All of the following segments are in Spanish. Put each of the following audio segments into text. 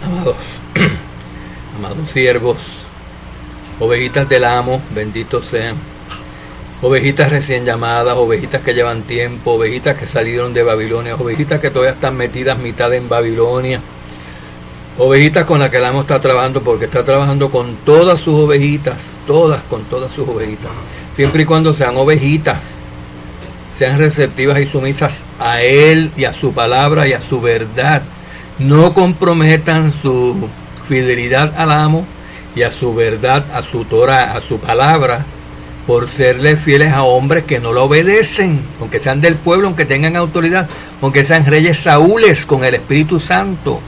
Amados, amados siervos, ovejitas del amo, benditos sean, ovejitas recién llamadas, ovejitas que llevan tiempo, ovejitas que salieron de Babilonia, ovejitas que todavía están metidas mitad en Babilonia, ovejitas con las que el amo está trabajando, porque está trabajando con todas sus ovejitas, con todas sus ovejitas, siempre y cuando sean ovejitas, sean receptivas y sumisas a él y a su palabra y a su verdad. No comprometan su fidelidad al amo y a su verdad, a su Torah, a su palabra, por serle fieles a hombres que no lo obedecen, aunque sean del pueblo, aunque tengan autoridad, aunque sean reyes saúles con el Espíritu Santo.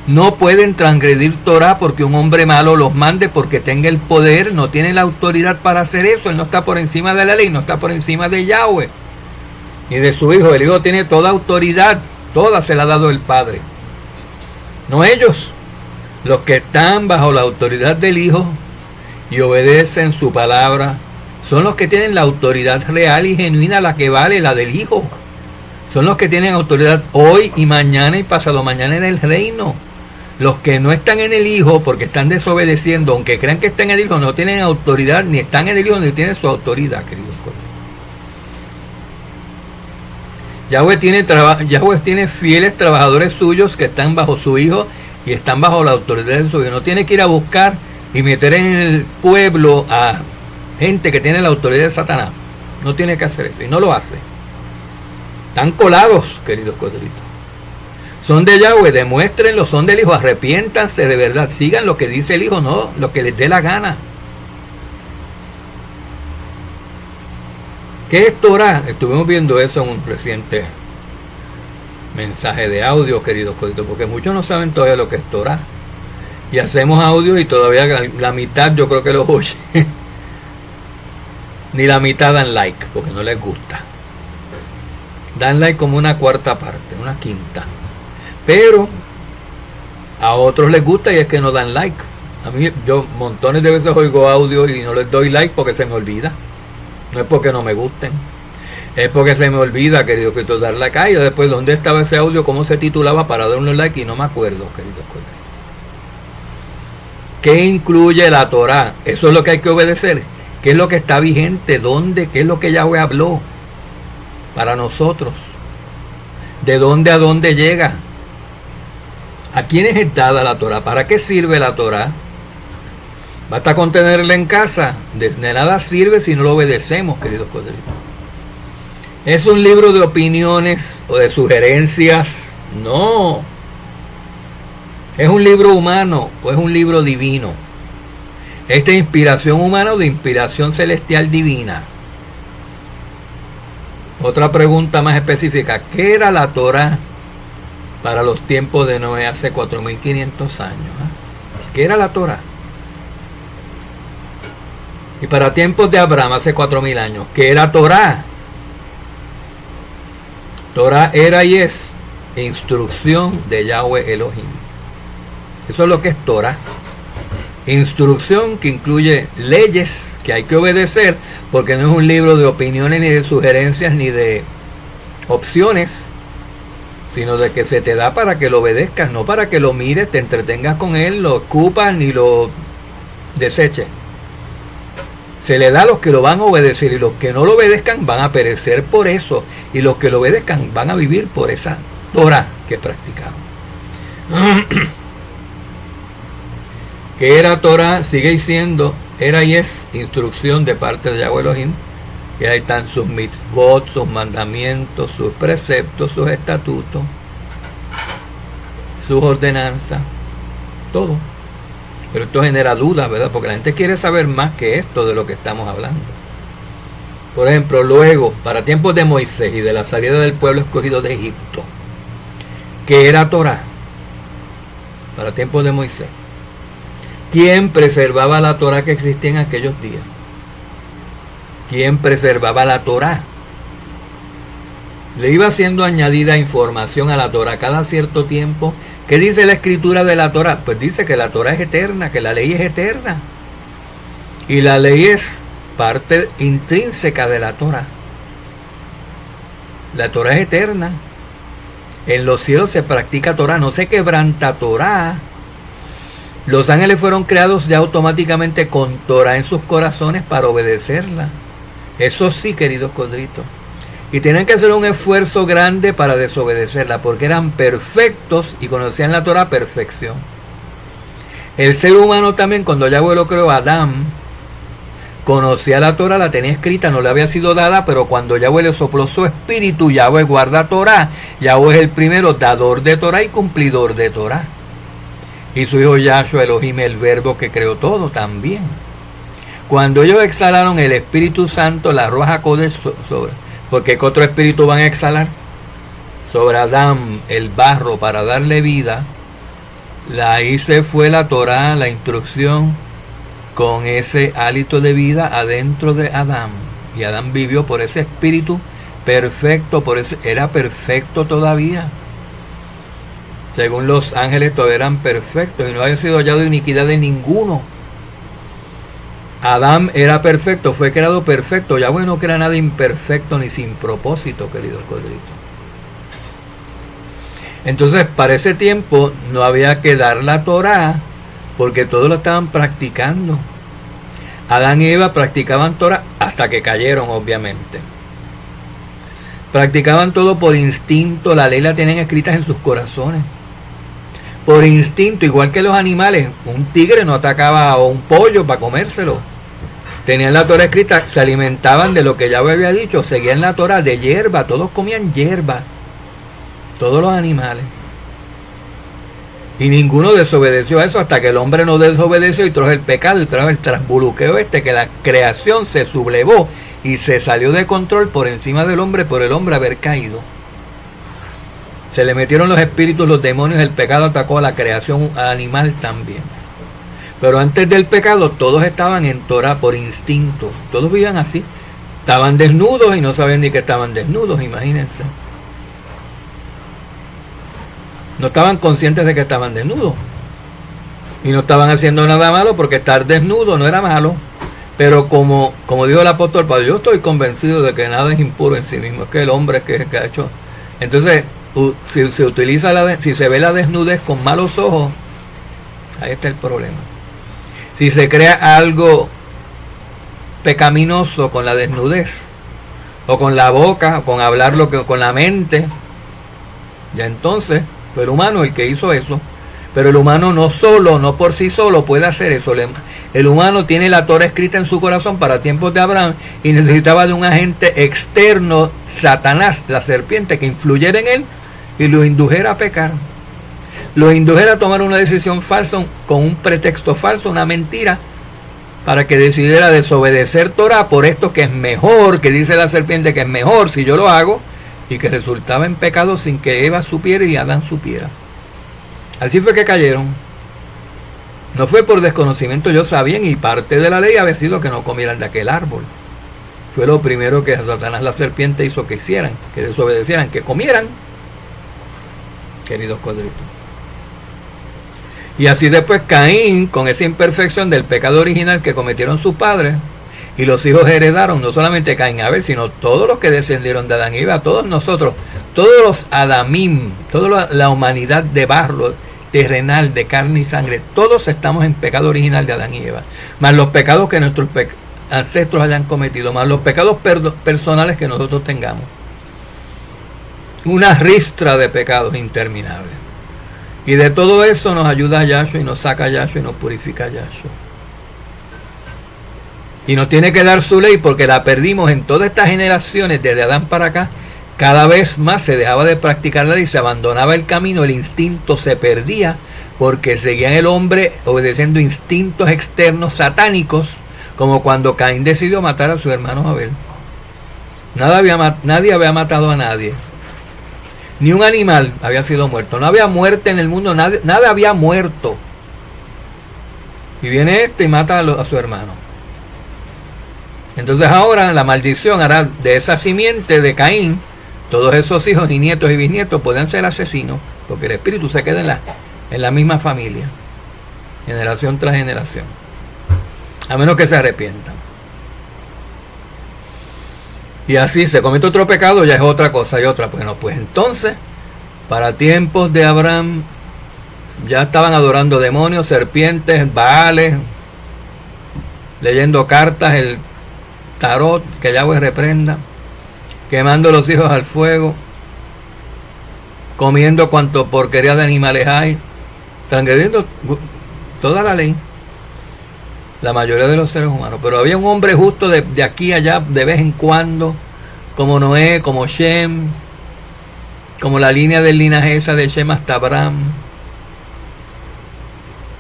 No pueden transgredir Torah porque un hombre malo los mande, porque tenga el poder, no tiene la autoridad para hacer eso. Él no está por encima de la ley, no está por encima de Yahweh ni de su hijo. El hijo tiene toda autoridad, toda se la ha dado el Padre. No ellos, los que están bajo la autoridad del Hijo y obedecen su palabra, son los que tienen la autoridad real y genuina, la que vale, la del Hijo. Son los que tienen autoridad hoy y mañana y pasado mañana en el reino. Los que no están en el Hijo porque están desobedeciendo, aunque crean que están en el Hijo, no tienen autoridad, ni están en el Hijo, ni tienen su autoridad, queridos colegas. Yahweh tiene fieles trabajadores suyos que están bajo su Hijo y están bajo la autoridad de su Hijo. No tiene que ir a buscar y meter en el pueblo a gente que tiene la autoridad de Satanás. No tiene que hacer eso y no lo hace. Están colados, queridos corderitos. Son de Yahweh, demuéstrenlo, son del Hijo, arrepiéntanse de verdad, sigan lo que dice el Hijo, no lo que les dé la gana. ¿Qué es Torah? Estuvimos viendo eso en un reciente mensaje de audio, queridos coditos, porque muchos no saben todavía lo que es Torah. Y hacemos audio y todavía la mitad yo creo que los oye. Ni la mitad dan like, porque no les gusta. Dan like como una cuarta parte, una quinta. Pero a otros les gusta y es que no dan like. A mí, yo montones de veces oigo audio y no les doy like porque se me olvida. No es porque no me gusten, es porque se me olvida, queridos coditos, dar like. Y después, ¿dónde estaba ese audio? ¿Cómo se titulaba? Para dar un like y no me acuerdo, queridos coditos. ¿Qué incluye la Torah? Eso es lo que hay que obedecer. ¿Qué es lo que está vigente? ¿Dónde? ¿Qué es lo que Yahweh habló para nosotros? ¿De dónde a dónde llega? ¿A quiénes es dada la Torah? ¿Para qué sirve la Torah? ¿Basta con tenerla en casa? De nada sirve si no lo obedecemos, queridos corderitos. ¿Es un libro de opiniones o de sugerencias? No. ¿Es un libro humano o es un libro divino? ¿Es de inspiración humana o de inspiración celestial divina? Otra pregunta más específica. ¿Qué era la Torah para los tiempos de Noé hace 4.500 años? ¿Qué era la Torah? Y para tiempos de Abraham hace 4.000 años, ¿qué era Torah? Torah era y es instrucción de Yahweh Elohim. Eso es lo que es Torah. Instrucción que incluye leyes que hay que obedecer, porque no es un libro de opiniones, ni de sugerencias, ni de opciones, sino de que se te da para que lo obedezcas, no para que lo mires, te entretengas con él, lo ocupas ni lo deseches. Se le da a los que lo van a obedecer, y los que no lo obedezcan van a perecer por eso, y los que lo obedezcan van a vivir por esa Torah que practicaron. Que era Torah, sigue siendo, era y es instrucción de parte de Yahweh Elohim, que ahí están sus mitzvot, sus mandamientos, sus preceptos, sus estatutos, sus ordenanzas, todo. Pero esto genera dudas, ¿verdad? Porque la gente quiere saber más que esto de lo que estamos hablando. Por ejemplo, luego, para tiempos de Moisés y de la salida del pueblo escogido de Egipto, ¿qué era Torah? Para tiempos de Moisés. ¿Quién preservaba la Torah que existía en aquellos días? ¿Quién preservaba la Torah? Le iba siendo añadida información a la Torah cada cierto tiempo. ¿Qué dice la escritura de la Torah? Pues dice que la Torah es eterna, que la ley es eterna. Y la ley es parte intrínseca de la Torah. La Torah es eterna. En los cielos se practica Torah, no se quebranta Torah Los ángeles fueron creados ya automáticamente con Torah en sus corazones para obedecerla. Eso sí, queridos codritos. Y tenían que hacer un esfuerzo grande para desobedecerla, porque eran perfectos y conocían la Torah a perfección. El ser humano también, cuando Yahweh lo creó, Adán, conocía la Torah, la tenía escrita, no le había sido dada, pero cuando Yahweh le sopló su espíritu, Yahweh guarda Torah. Yahweh es el primero dador de Torah y cumplidor de Torah. Y su hijo Yahshua Elohim, el verbo que creó todo también. Cuando ellos exhalaron el Espíritu Santo, la Ruach HaKodesh sobre, porque ¿qué otro espíritu van a exhalar? Sobre Adán, el barro, para darle vida. Ahí se fue la Torah, la instrucción, con ese hálito de vida adentro de Adán. Y Adán vivió por ese espíritu perfecto, era perfecto todavía. Según los ángeles, todos eran perfectos y no había sido hallado iniquidad de ninguno. Adán era perfecto, fue creado perfecto. Yahweh no crea nada imperfecto ni sin propósito, queridos codritos. Entonces, para ese tiempo no había que dar la Torah, porque todos lo estaban practicando. Adán y Eva practicaban Torah hasta que cayeron, obviamente. Practicaban todo por instinto, la ley la tenían escritas en sus corazones. Por instinto, igual que los animales. Un tigre no atacaba a un pollo para comérselo. Tenían la Torah escrita, se alimentaban de lo que Yahweh había dicho, seguían la Torah de hierba, todos comían hierba. Todos los animales. Y ninguno desobedeció a eso hasta que el hombre no desobedeció y trajo el pecado y trajo el trasbuluqueo que la creación se sublevó y se salió de control por encima del hombre por el hombre haber caído. Se le metieron los espíritus, los demonios, el pecado atacó a la creación animal también. Pero antes del pecado todos estaban en Torah por instinto, todos vivían así. Estaban desnudos y no sabían ni que estaban desnudos, imagínense. No estaban conscientes de que estaban desnudos. Y no estaban haciendo nada malo porque estar desnudo no era malo. Pero como dijo el apóstol Pablo, yo estoy convencido de que nada es impuro en sí mismo. Es que el hombre es que ha hecho. Entonces, si se utiliza si se ve la desnudez con malos ojos, ahí está el problema. Si se crea algo pecaminoso con la desnudez, o con la boca, o con hablar con la mente, ya entonces fue el humano el que hizo eso. Pero el humano no por sí solo puede hacer eso. El humano tiene la Torah escrita en su corazón para tiempos de Abraham y necesitaba de un agente externo, Satanás, la serpiente, que influyera en él y lo indujera a pecar. Lo indujera a tomar una decisión falsa, con un pretexto falso, una mentira, para que decidiera desobedecer Torah por esto que es mejor, que dice la serpiente que es mejor si yo lo hago, y que resultaba en pecado sin que Eva supiera y Adán supiera. Así fue que cayeron. No fue por desconocimiento, ellos sabían, y parte de la ley había sido que no comieran de aquel árbol. Fue lo primero que Satanás, la serpiente, hizo que hicieran, que desobedecieran, que comieran, queridos cuadritos. Y así después Caín, con esa imperfección del pecado original que cometieron sus padres, y los hijos heredaron, no solamente Caín y Abel, sino todos los que descendieron de Adán y Eva, todos nosotros, todos los Adamim, toda la humanidad de barro, terrenal, de carne y sangre, todos estamos en pecado original de Adán y Eva, más los pecados que nuestros ancestros hayan cometido, más los pecados personales que nosotros tengamos. Una ristra de pecados interminables. Y de todo eso nos ayuda Yahshua y nos saca Yahshua y nos purifica Yahshua. Y nos tiene que dar su ley porque la perdimos en todas estas generaciones, desde Adán para acá. Cada vez más se dejaba de practicar la ley, se abandonaba el camino, el instinto se perdía porque seguían el hombre obedeciendo instintos externos satánicos, como cuando Caín decidió matar a su hermano Abel. Nadie había matado a nadie. Ni un animal había sido muerto. No había muerte en el mundo, nada había muerto. Y viene y mata a su hermano. Entonces ahora la maldición hará de esa simiente de Caín, todos esos hijos y nietos y bisnietos pueden ser asesinos, porque el espíritu se queda en la misma familia, generación tras generación, a menos que se arrepientan. Y así se comete otro pecado, ya es otra cosa y otra. Bueno, pues entonces, para tiempos de Abraham, Ya estaban adorando demonios, serpientes, baales, leyendo cartas, el tarot, que Yahweh reprenda, quemando los hijos al fuego, comiendo cuanto porquería de animales hay, transgrediendo toda la ley, la mayoría de los seres humanos. Pero había un hombre justo de aquí a allá, de vez en cuando, como Noé, como Shem, como la línea del linaje esa de Shem hasta Abraham,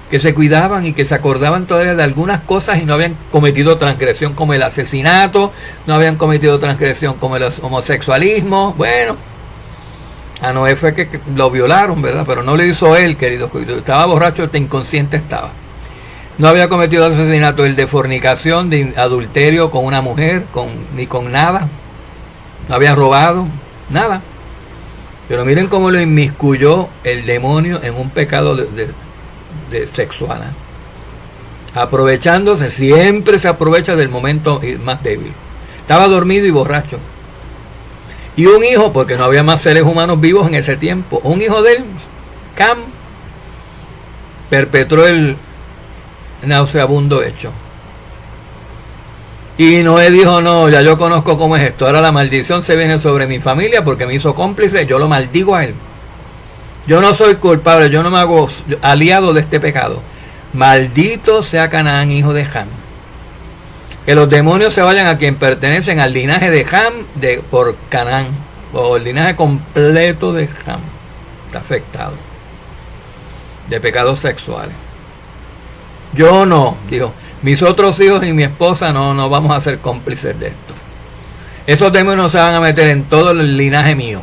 que se cuidaban y que se acordaban todavía de algunas cosas y no habían cometido transgresión como el asesinato, no habían cometido transgresión como el homosexualismo. Bueno, a Noé fue que lo violaron, ¿verdad? Pero no lo hizo él, querido. Estaba borracho, hasta inconsciente estaba. No había cometido asesinato, el de fornicación, de adulterio con una mujer, ni con nada. No había robado, nada. Pero miren cómo lo inmiscuyó el demonio en un pecado de sexual, aprovechándose, siempre se aprovecha del momento más débil. Estaba dormido y borracho. Y un hijo, porque no había más seres humanos vivos en ese tiempo, un hijo de él, Cam, perpetró el nauseabundo hecho. Y Noé dijo: no, ya yo conozco cómo es esto, ahora la maldición se viene sobre mi familia porque me hizo cómplice, yo lo maldigo a él. Yo no soy culpable, yo no me hago aliado de este pecado. Maldito sea Canaán, hijo de Ham. Que los demonios se vayan a quien pertenecen al linaje de Ham por Canaán, o el linaje completo de Ham. Está afectado de pecados sexuales. Yo no, dijo, mis otros hijos y mi esposa no vamos a ser cómplices de esto. Esos demonios se van a meter en todo el linaje mío.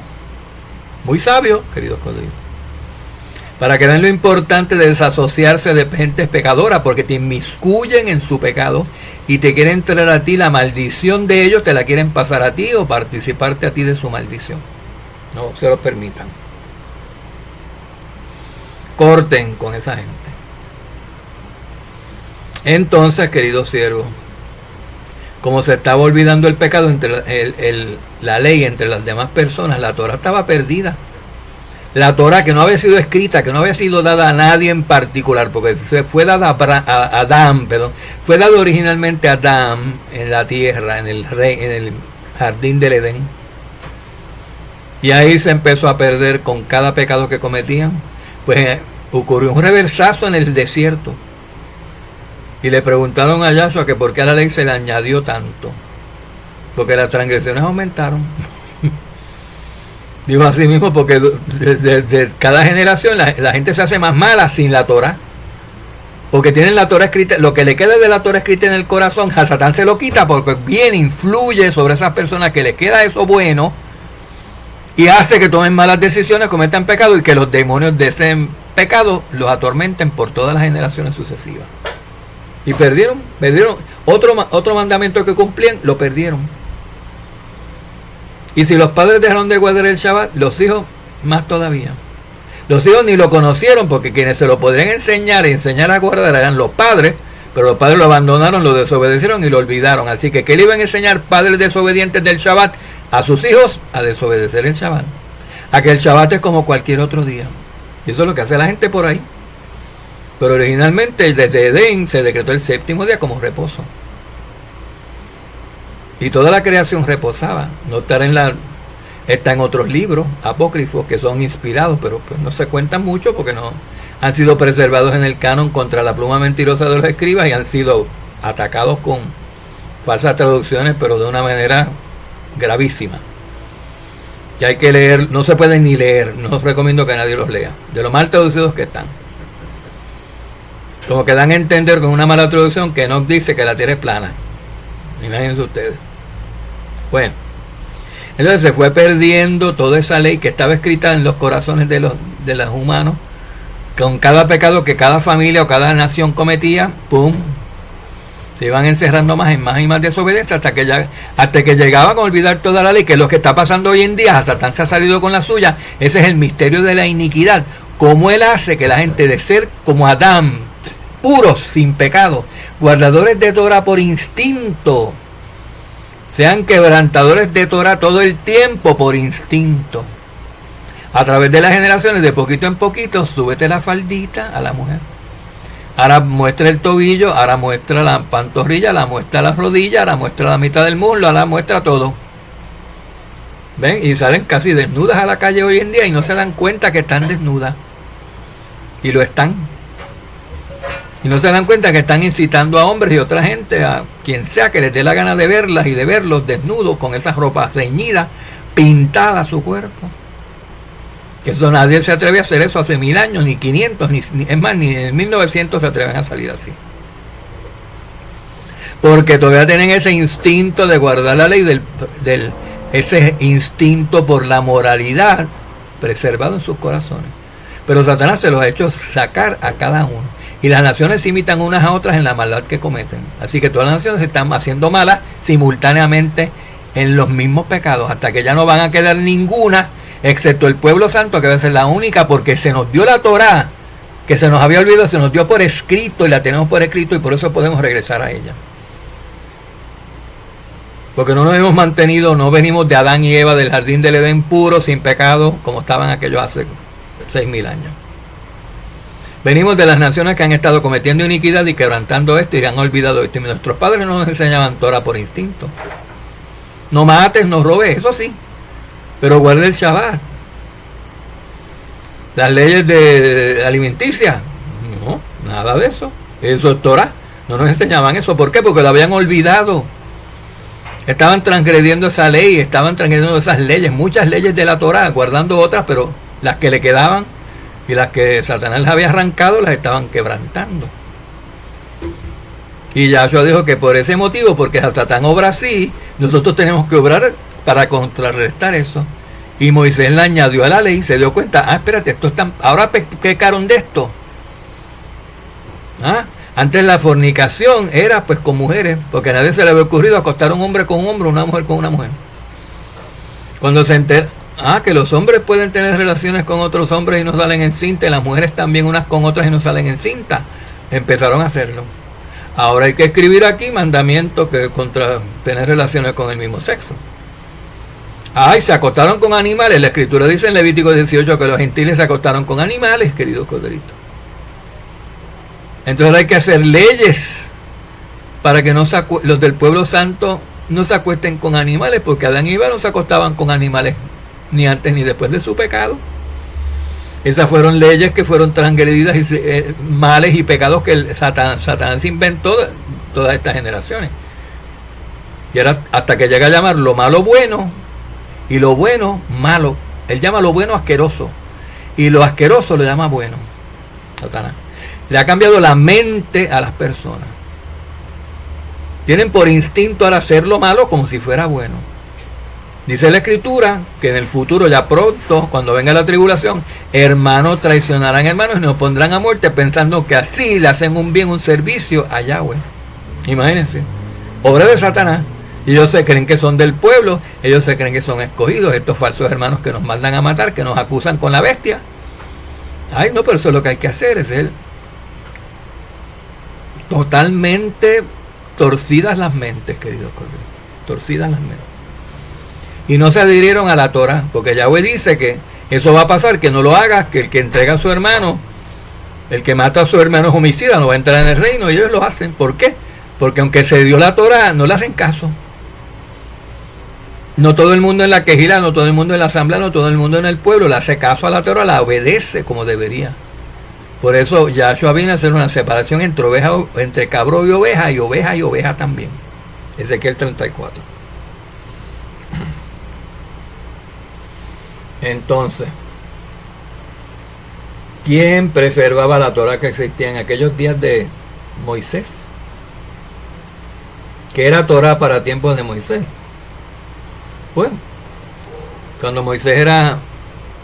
Muy sabio, queridos codrillos. Para que vean lo importante de desasociarse de gente pecadora, porque te inmiscuyen en su pecado y te quieren traer a ti la maldición de ellos, te la quieren pasar a ti o participarte a ti de su maldición. No se lo permitan. Corten con esa gente. Entonces, queridos siervos, como se estaba olvidando el pecado entre la ley entre las demás personas, la Torah estaba perdida. La Torah, que no había sido escrita, que no había sido dada a nadie en particular, porque se fue dada a Adán, fue dado originalmente a Adán en la tierra, en el jardín del Edén. Y ahí se empezó a perder con cada pecado que cometían. Pues ocurrió un reversazo en el desierto. Y le preguntaron a Yahshua que por qué a la ley se le añadió tanto. Porque las transgresiones aumentaron. Digo así mismo, porque de cada generación la gente se hace más mala sin la Torah. Porque tienen la Torah escrita, lo que le queda de la Torah escrita en el corazón, a Satán se lo quita porque bien influye sobre esas personas que les queda eso bueno y hace que tomen malas decisiones, cometan pecado y que los demonios de ese pecado los atormenten por todas las generaciones sucesivas. Y perdieron otro mandamiento que cumplían, lo perdieron. Y si los padres dejaron de guardar el Shabbat, los hijos más todavía. Los hijos ni lo conocieron, porque quienes se lo podrían enseñar a guardar eran los padres, pero los padres lo abandonaron, lo desobedecieron y lo olvidaron. Así que ¿qué le iban a enseñar padres desobedientes del Shabbat a sus hijos? A desobedecer el Shabbat. A que el Shabbat es como cualquier otro día. Y eso es lo que hace la gente por ahí. Pero originalmente desde Edén se decretó el séptimo día como reposo. Y toda la creación reposaba. No está en otros libros apócrifos que son inspirados, pero pues no se cuentan mucho porque no han sido preservados en el canon contra la pluma mentirosa de los escribas y han sido atacados con falsas traducciones, pero de una manera gravísima. Que hay que leer, no se pueden ni leer, no os recomiendo que nadie los lea, de lo mal traducidos que están. Como que dan a entender con una mala traducción que no dice que la tierra es plana. Imagínense ustedes. Bueno, entonces se fue perdiendo toda esa ley que estaba escrita en los corazones de los humanos, con cada pecado que cada familia o cada nación cometía, ¡pum!, se iban encerrando más y más desobediencia hasta que llegaban a olvidar toda la ley, que es lo que está pasando hoy en día. Satán se ha salido con la suya. Ese es el misterio de la iniquidad. Cómo él hace que la gente, de ser como Adán, puros, sin pecado, guardadores de Torah por instinto, sean quebrantadores de Torah todo el tiempo por instinto. A través de las generaciones, de poquito en poquito, súbete la faldita a la mujer. Ahora muestra el tobillo, ahora muestra la pantorrilla, ahora muestra la rodilla, ahora muestra la mitad del muslo, ahora muestra todo. ¿Ven? Y salen casi desnudas a la calle hoy en día y no se dan cuenta que están desnudas. Y lo están. Y no se dan cuenta que están incitando a hombres y otra gente, a quien sea que les dé la gana de verlas y de verlos desnudos con esas ropas ceñidas, pintadas a su cuerpo. Que eso nadie se atreve a hacer eso hace 1000 años, ni 500, es más, ni en 1900 se atreven a salir así. Porque todavía tienen ese instinto de guardar la ley, ese instinto por la moralidad preservado en sus corazones. Pero Satanás se los ha hecho sacar a cada uno. Y las naciones imitan unas a otras en la maldad que cometen. Así que todas las naciones se están haciendo malas simultáneamente en los mismos pecados, hasta que ya no van a quedar ninguna, excepto el pueblo santo, que va a ser la única, porque se nos dio la Torá, que se nos había olvidado, se nos dio por escrito, y la tenemos por escrito, y por eso podemos regresar a ella. Porque no nos hemos mantenido, no venimos de Adán y Eva del jardín del Edén puro, sin pecado, como estaban aquellos hace 6000 años. Venimos de las naciones que han estado cometiendo iniquidad y quebrantando esto y han olvidado esto. Y nuestros padres no nos enseñaban Torah por instinto. No mates, no robes, eso sí, pero guarda el Shabbat. Las leyes de alimenticia, no, nada de eso. Eso es Torah. No nos enseñaban eso. ¿Por qué? Porque lo habían olvidado. Estaban transgrediendo esa ley, estaban transgrediendo esas leyes, muchas leyes de la Torah, guardando otras, pero las que le quedaban y las que Satanás les había arrancado las estaban quebrantando. Y Yahshua dijo que por ese motivo, porque Satán obra así, nosotros tenemos que obrar para contrarrestar eso. Y Moisés le añadió a la ley, se dio cuenta, espérate, ahora pecaron de esto. Antes la fornicación era pues con mujeres, porque a nadie se le había ocurrido acostar un hombre con un hombre, una mujer con una mujer. Cuando se entera, que los hombres pueden tener relaciones con otros hombres y no salen en cinta, y las mujeres también unas con otras y no salen en cinta, empezaron a hacerlo. Ahora hay que escribir aquí mandamientos que contra tener relaciones con el mismo sexo. Y se acostaron con animales. La escritura dice en Levítico 18 que los gentiles se acostaron con animales, queridos corderitos. Entonces hay que hacer leyes para que los del pueblo santo no se acuesten con animales, porque Adán y Eva no se acostaban con animales ni antes ni después de su pecado. Esas fueron leyes que fueron transgredidas y males y pecados que Satanás inventó todas estas generaciones. Y ahora hasta que llega a llamar lo malo bueno y lo bueno malo. Él llama lo bueno asqueroso y lo asqueroso lo llama bueno. Satanás le ha cambiado la mente a las personas. Tienen por instinto al hacer lo malo como si fuera bueno. Dice la escritura que en el futuro, ya pronto, cuando venga la tribulación, hermanos traicionarán hermanos y nos pondrán a muerte, pensando que así le hacen un bien, un servicio a Yahweh. Imagínense, obra de Satanás. Y ellos se creen que son del pueblo, ellos se creen que son escogidos, estos falsos hermanos que nos mandan a matar, que nos acusan con la bestia. No, pero eso es lo que hay que hacer, es él. Totalmente torcidas las mentes, queridos colegas, torcidas las mentes. Y no se adhirieron a la Torah, porque Yahweh dice que eso va a pasar, que no lo hagas, que el que entrega a su hermano, el que mata a su hermano es homicida, no va a entrar en el reino, y ellos lo hacen. ¿Por qué? Porque aunque se dio la Torah, no le hacen caso. No todo el mundo en la quejila, no todo el mundo en la asamblea, no todo el mundo en el pueblo le hace caso a la Torah, la obedece como debería. Por eso Yahshua viene a hacer una separación entre cabro y oveja también. Ezequiel 34. Entonces, ¿quién preservaba la Torah que existía en aquellos días de Moisés? ¿Qué era Torah para tiempos de Moisés? Bueno, cuando Moisés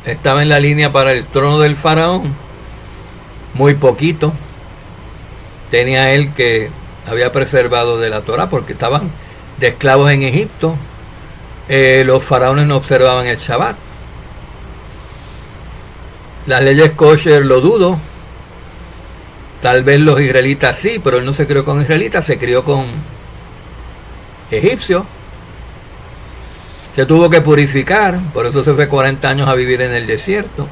estaba en la línea para el trono del faraón, muy poquito tenía él que había preservado de la Torah, porque estaban de esclavos en Egipto. Los faraones no observaban el Shabbat. Las leyes kosher lo dudo. Tal vez los israelitas sí, pero él no se crió con israelitas, se crió con egipcios. Se tuvo que purificar, por eso se fue 40 años a vivir en el desierto.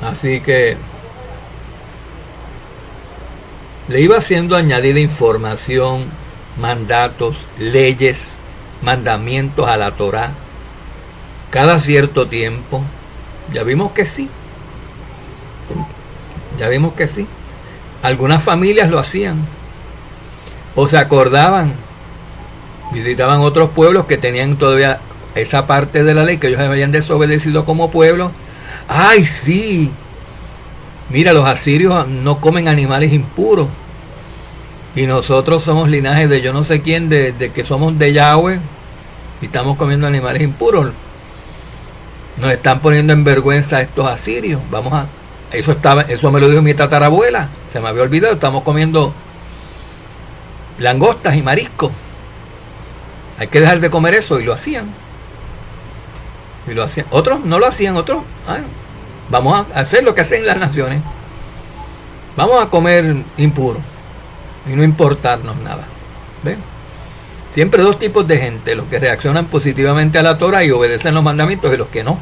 Así que le iba siendo añadida información, mandatos, leyes, mandamientos a la Torá cada cierto tiempo. Ya vimos que sí. Ya vimos que sí. Algunas familias lo hacían. O se acordaban. Visitaban otros pueblos que tenían todavía esa parte de la ley que ellos habían desobedecido como pueblo. ¡Ay, sí! Mira, los asirios no comen animales impuros. Y nosotros somos linaje de yo no sé quién, de que somos de Yahweh. Y estamos comiendo animales impuros. Nos están poniendo en vergüenza estos asirios. Eso me lo dijo mi tatarabuela. Se me había olvidado. Estamos comiendo langostas y mariscos. Hay que dejar de comer eso. Y lo hacían. Otros no lo hacían. Otros, vamos a hacer lo que hacen las naciones. Vamos a comer impuro y no importarnos nada. ¿Ven? Siempre dos tipos de gente: los que reaccionan positivamente a la Torah y obedecen los mandamientos, y los que no.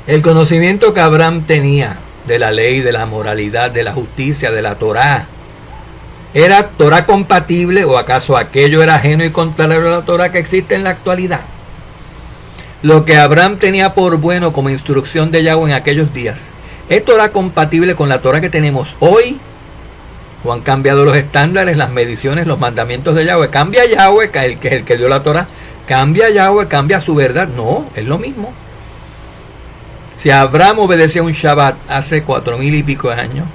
El conocimiento que Abraham tenía de la ley, de la moralidad, de la justicia, de la Torah, ¿era Torah compatible o acaso aquello era ajeno y contrario a la Torah que existe en la actualidad? Lo que Abraham tenía por bueno como instrucción de Yahweh en aquellos días, ¿es Torah compatible con la Torah que tenemos hoy? ¿O han cambiado los estándares, las mediciones, los mandamientos de Yahweh? ¿Cambia Yahweh, el que dio la Torah? ¿Cambia Yahweh, cambia su verdad? No, es lo mismo. Si Abraham obedecía un Shabbat hace 4,000 y pico de años,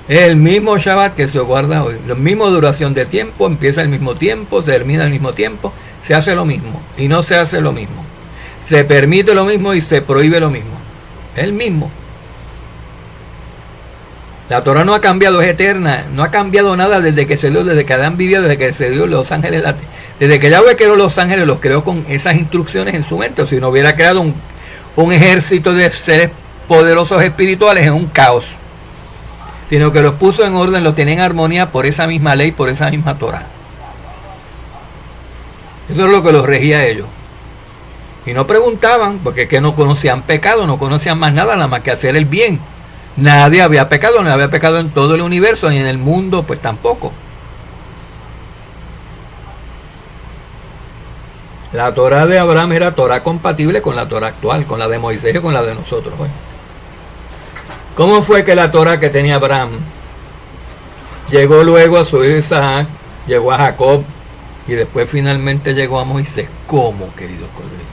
es el mismo Shabbat que se guarda hoy. La misma duración de tiempo, empieza al mismo tiempo, se termina al mismo tiempo, se hace lo mismo y no se hace lo mismo. Se permite lo mismo y se prohíbe lo mismo. Es el mismo. La Torah no ha cambiado, es eterna. No ha cambiado nada desde que se dio, desde que Adán vivió, desde que se dio los ángeles. Desde que Yahweh creó los ángeles, los creó con esas instrucciones en su mente. O si no hubiera creado un ejército de seres poderosos espirituales en un caos. Sino que los puso en orden, los tenía en armonía por esa misma ley, por esa misma Torah. Eso es lo que los regía a ellos. Y no preguntaban, porque es que no conocían pecado, no conocían más nada más que hacer el bien. Nadie había pecado, no había pecado en todo el universo, y en el mundo pues tampoco. La Torah de Abraham era Torah compatible con la Torah actual, con la de Moisés y con la de nosotros. Bueno, ¿cómo fue que la Torah que tenía Abraham llegó luego a su hijo Isaac, llegó a Jacob y después finalmente llegó a Moisés? ¿Cómo, queridos colegas?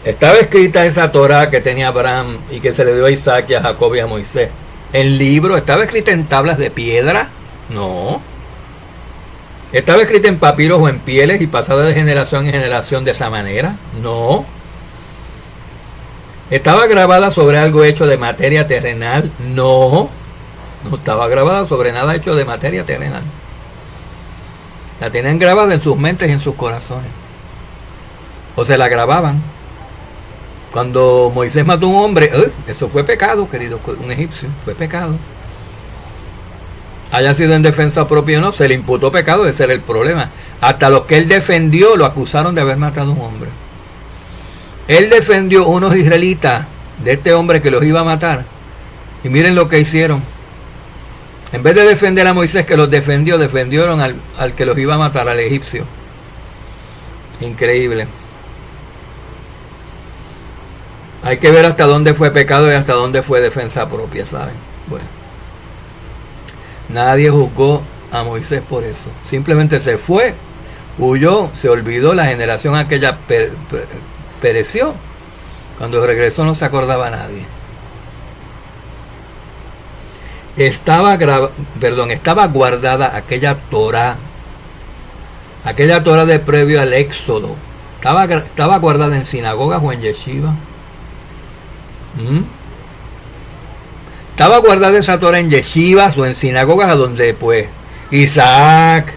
Estaba escrita esa Torah que tenía Abraham y que se le dio a Isaac y a Jacob y a Moisés. ¿El libro estaba escrita en tablas de piedra? No. ¿Estaba escrita en papiros o en pieles y pasada de generación en generación de esa manera? No. ¿Estaba grabada sobre algo hecho de materia terrenal? No. No estaba grabada sobre nada hecho de materia terrenal. La tenían grabada en sus mentes y en sus corazones. O se la grababan. Cuando Moisés mató a un hombre, eso fue pecado, querido, un egipcio, fue pecado. Haya sido en defensa propia o no, se le imputó pecado, ese era el problema. Hasta los que él defendió lo acusaron de haber matado a un hombre. Él defendió a unos israelitas de este hombre que los iba a matar. Y miren lo que hicieron. En vez de defender a Moisés que los defendió, defendieron al que los iba a matar, al egipcio. Increíble. Hay que ver hasta dónde fue pecado y hasta dónde fue defensa propia, ¿saben? Bueno. Nadie juzgó a Moisés por eso. Simplemente se fue, huyó, se olvidó, la generación aquella pereció. Cuando regresó no se acordaba nadie. Estaba guardada aquella Torah de previo al Éxodo. Estaba guardada en sinagogas o en yeshiva. Estaba guardada esa Torah en yeshivas o en sinagogas, a donde pues Isaac,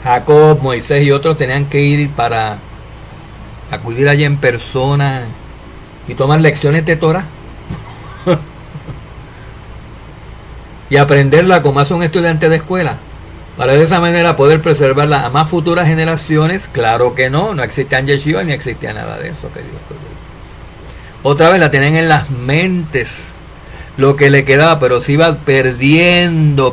Jacob, Moisés y otros tenían que ir para acudir allí en persona y tomar lecciones de Torah. y aprenderla como hace un estudiante de escuela, para de esa manera poder preservarla a más futuras generaciones. Claro que no, no existían yeshivas ni existía nada de eso, queridos. Otra vez la tenían en las mentes, lo que le quedaba, pero se iba perdiendo.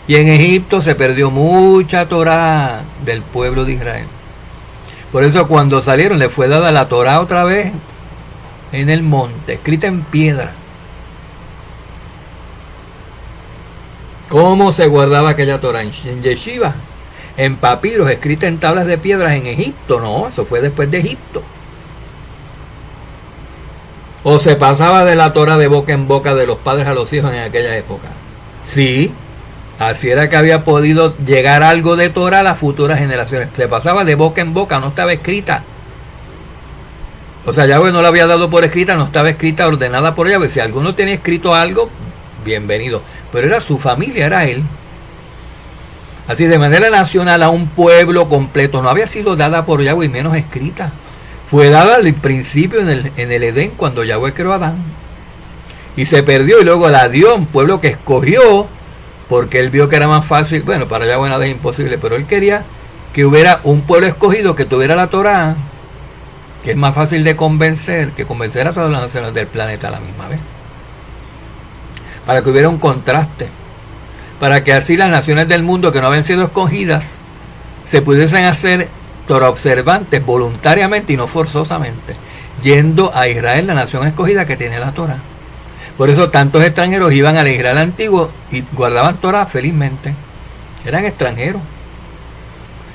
Y en Egipto se perdió mucha Torá del pueblo de Israel. Por eso cuando salieron les fue dada la Torá otra vez en el monte, escrita en piedra. ¿Cómo se guardaba aquella Torá? En yeshiva, en papiros, escrita en tablas de piedras en Egipto. No, eso fue después de Egipto. ¿O se pasaba de la Torá de boca en boca de los padres a los hijos en aquella época? Sí, así era que había podido llegar algo de Torá a las futuras generaciones. Se pasaba de boca en boca, no estaba escrita. O sea, Yahweh no la había dado por escrita, no estaba escrita, ordenada por Yahweh. Si alguno tenía escrito algo, bienvenido. Pero era su familia, era él. Así de manera nacional a un pueblo completo. No había sido dada por Yahweh, menos escrita. Fue dada al principio en el Edén, cuando Yahweh creó a Adán. Y se perdió y luego la dio a un pueblo que escogió, porque él vio que era más fácil. Bueno, para Yahweh nada es imposible, pero él quería que hubiera un pueblo escogido que tuviera la Torá, que es más fácil de convencer que convencer a todas las naciones del planeta a la misma vez. Para que hubiera un contraste. Para que así las naciones del mundo que no habían sido escogidas se pudiesen hacer Torah observantes voluntariamente y no forzosamente, yendo a Israel, la nación escogida que tiene la Torah. Por eso tantos extranjeros iban al Israel antiguo y guardaban Torah felizmente. Eran extranjeros.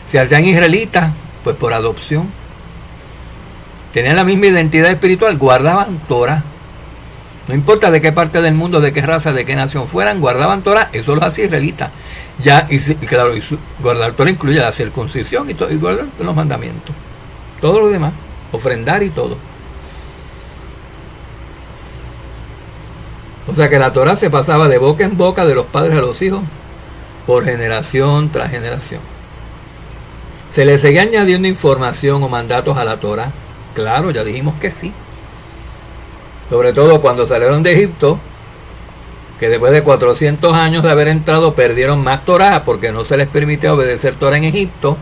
Se hacían israelitas, pues por adopción. Tenían la misma identidad espiritual, guardaban Torah. No importa de qué parte del mundo, de qué raza, de qué nación fueran, guardaban Torah. Eso los hacía israelitas. Ya, y claro, guardar Torah incluye la circuncisión y guardar los mandamientos. Todo lo demás, ofrendar y todo. O sea que la Torah se pasaba de boca en boca de los padres a los hijos por generación tras generación. ¿Se le seguía añadiendo información o mandatos a la Torah? Claro, ya dijimos que sí. Sobre todo cuando salieron de Egipto, que después de 400 años de haber entrado perdieron más Torah porque no se les permitió obedecer Torah en Egipto,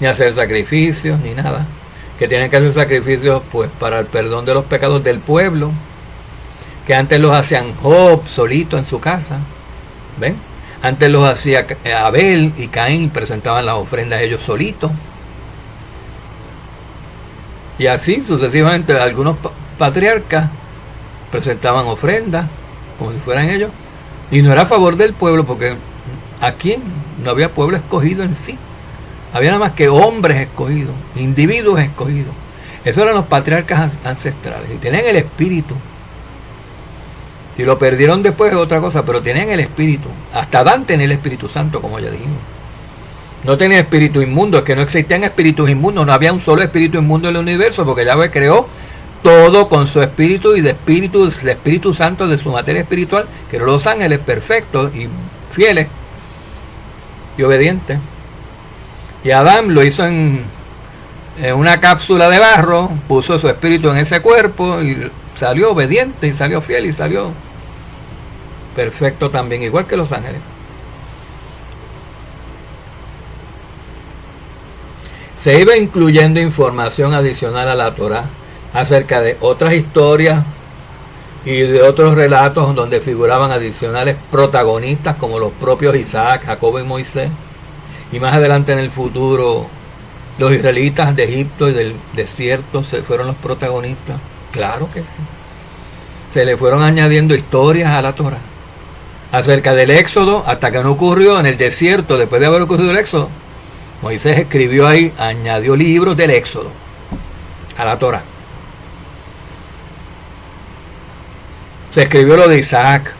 ni hacer sacrificios, ni nada. Que tienen que hacer sacrificios pues para el perdón de los pecados del pueblo, que antes los hacían Job solito en su casa, ¿ven? Antes los hacía Abel y Caín, presentaban las ofrendas ellos solitos. Y así sucesivamente algunos patriarcas presentaban ofrendas como si fueran ellos, y no era a favor del pueblo, porque aquí no había pueblo escogido en sí, había nada más que hombres escogidos, individuos escogidos. Esos eran los patriarcas ancestrales y tenían el espíritu. Si lo perdieron después es otra cosa, pero tenían el espíritu. Hasta Adán tenía el Espíritu Santo, como ya dijimos. No tenía espíritu inmundo, es que no existían espíritus inmundos, no había un solo espíritu inmundo en el universo, porque Yahweh creó todo con su espíritu y de espíritu, el Espíritu Santo de su materia espiritual, que eran los ángeles perfectos y fieles y obedientes. Y Adán lo hizo en una cápsula de barro, puso su espíritu en ese cuerpo y salió obediente y salió fiel y salió perfecto también, igual que los ángeles. Se iba incluyendo información adicional a la Torá acerca de otras historias y de otros relatos donde figuraban adicionales protagonistas como los propios Isaac, Jacob y Moisés, y más adelante en el futuro los israelitas de Egipto y del desierto fueron los protagonistas. Claro que sí. Se le fueron añadiendo historias a la Torá acerca del éxodo hasta que no ocurrió en el desierto. Después de haber ocurrido el éxodo, Moisés escribió ahí, añadió libros del éxodo a la Torá. Se escribió lo de Isaac,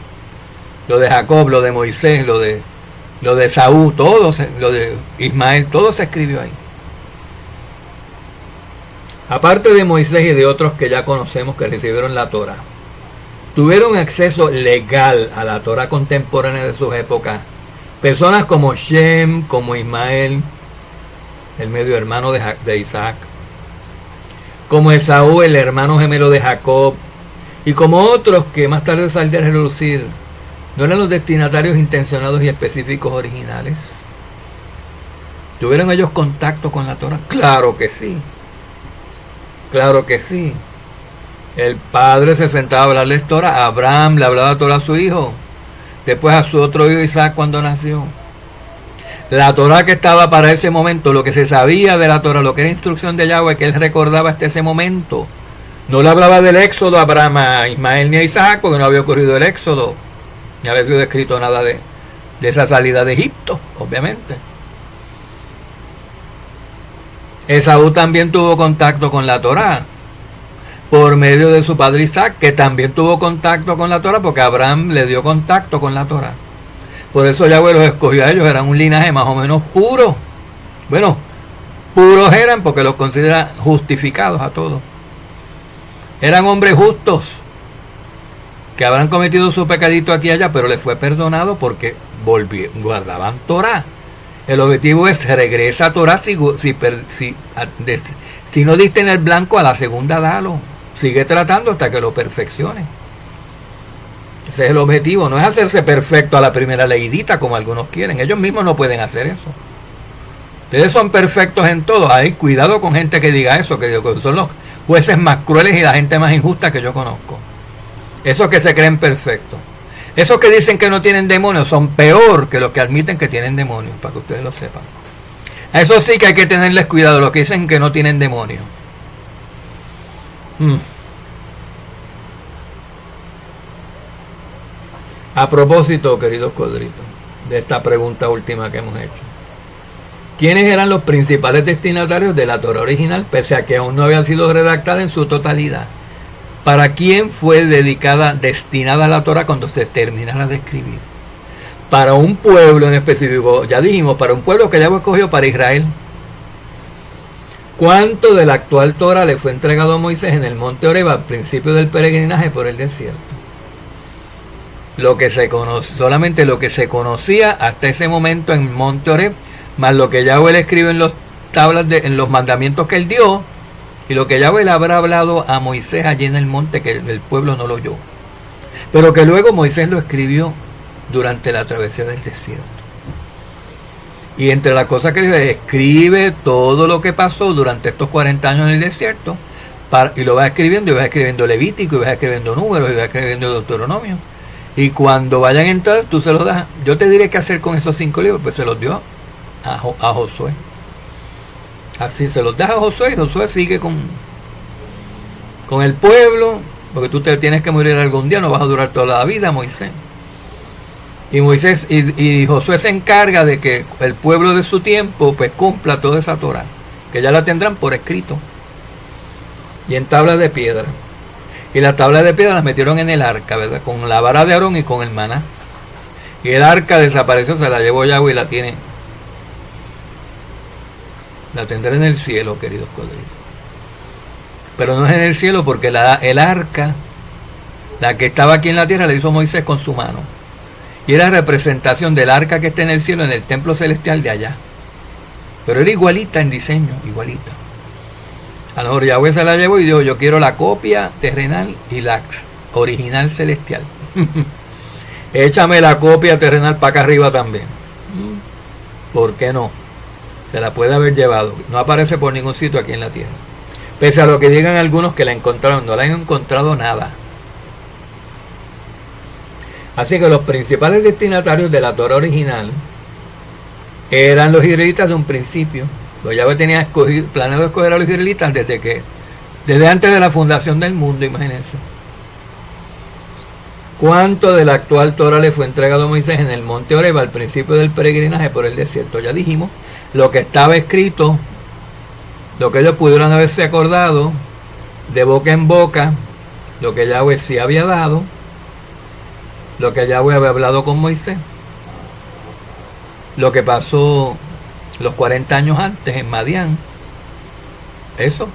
lo de Jacob, lo de Moisés, lo de Saúl, todo, lo de Ismael, todo se escribió ahí. Aparte de Moisés y de otros que ya conocemos que recibieron la Torá, tuvieron acceso legal a la Torá contemporánea de sus épocas personas como Shem, como Ismael, el medio hermano de Isaac, como Esaú, el hermano gemelo de Jacob, Y como otros que más tarde saldrán a relucir, ¿no eran los destinatarios intencionados y específicos originales? ¿Tuvieron ellos contacto con la Torah? Claro que sí. Claro que sí. El padre se sentaba a hablarle Torah. Abraham le hablaba Torah a su hijo. Después a su otro hijo Isaac cuando nació. La Torah que estaba para ese momento, lo que se sabía de la Torah, lo que era instrucción de Yahweh, que él recordaba hasta ese momento. No le hablaba del éxodo a Abraham, a Ismael ni a Isaac, porque no había ocurrido el éxodo. Ni había sido escrito nada de esa salida de Egipto, obviamente. Esaú también tuvo contacto con la Torah por medio de su padre Isaac, que también tuvo contacto con la Torah, porque Abraham le dio contacto con la Torah. Por eso Yahweh los escogió a ellos, eran un linaje más o menos puro. Bueno, puros eran porque los considera justificados a todos. Eran hombres justos que habrán cometido su pecadito aquí y allá, pero les fue perdonado porque guardaban Torah. El objetivo es regresa a Torah si no diste en el blanco a la segunda, dalo. Sigue tratando hasta que lo perfeccione. Ese es el objetivo, no es hacerse perfecto a la primera leidita como algunos quieren. Ellos mismos no pueden hacer eso. Ustedes son perfectos en todo. Hay cuidado con gente que diga eso, que son los jueces más crueles y la gente más injusta que yo conozco. Esos que se creen perfectos. Esos que dicen que no tienen demonios son peor que los que admiten que tienen demonios, para que ustedes lo sepan. A eso sí que hay que tenerles cuidado, los que dicen que no tienen demonios. A propósito, queridos codritos, de esta pregunta última que hemos hecho. ¿Quiénes eran los principales destinatarios de la Torah original, pese a que aún no había sido redactada en su totalidad? ¿Para quién fue destinada la Torah cuando se terminara de escribir? Para un pueblo en específico, ya dijimos, para un pueblo que Yahweh escogió para Israel. ¿Cuánto de la actual Torah le fue entregado a Moisés en el monte Horeb al principio del peregrinaje por el desierto? Lo que se conoce, solamente lo que se conocía hasta ese momento en monte Horeb, más lo que Yahweh le escribe en en los mandamientos que él dio, y lo que Yahweh le habrá hablado a Moisés allí en el monte, que el pueblo no lo oyó, pero que luego Moisés lo escribió durante la travesía del desierto. Y entre las cosas que dice, escribe todo lo que pasó durante estos 40 años en el desierto, y lo vas escribiendo, y vas escribiendo Levítico, y vas escribiendo Números, y vas escribiendo Deuteronomio. Y cuando vayan a entrar, tú se los das. Yo te diré qué hacer con esos 5 libros, pues se los dio a Josué. Así se los das a Josué, y Josué sigue con el pueblo, porque tú te tienes que morir algún día, no vas a durar toda la vida, Moisés. Y Moisés y Josué se encarga de que el pueblo de su tiempo pues cumpla toda esa Torah, que ya la tendrán por escrito y en tablas de piedra. Y las tablas de piedra las metieron en el arca, ¿verdad? Con la vara de Aarón y con el maná. Y el arca desapareció, se la llevó Yahweh y la tiene. La tendrá en el cielo, queridos codritos. Pero no es en el cielo porque el arca, la que estaba aquí en la tierra, la hizo Moisés con su mano. Y era representación del arca que está en el cielo, en el templo celestial de allá. Pero era igualita en diseño, igualita. A lo mejor Yahweh se la llevó y dijo, yo quiero la copia terrenal y la original celestial. Échame la copia terrenal para acá arriba también. ¿Por qué no? Se la puede haber llevado. No aparece por ningún sitio aquí en la tierra. Pese a lo que digan algunos que la encontraron, no la han encontrado nada. Así que los principales destinatarios de la Torah original eran los israelitas de un principio. Pues Yahweh tenía planeado escoger a los israelitas desde antes de la fundación del mundo, imagínense. ¿Cuánto de la actual Torah le fue entregado a Moisés en el monte Horeb al principio del peregrinaje por el desierto? Ya dijimos, lo que estaba escrito, lo que ellos pudieron haberse acordado, de boca en boca, lo que Yahweh sí había dado, lo que Yahweh había hablado con Moisés, lo que pasó los 40 años antes en Madián. Eso.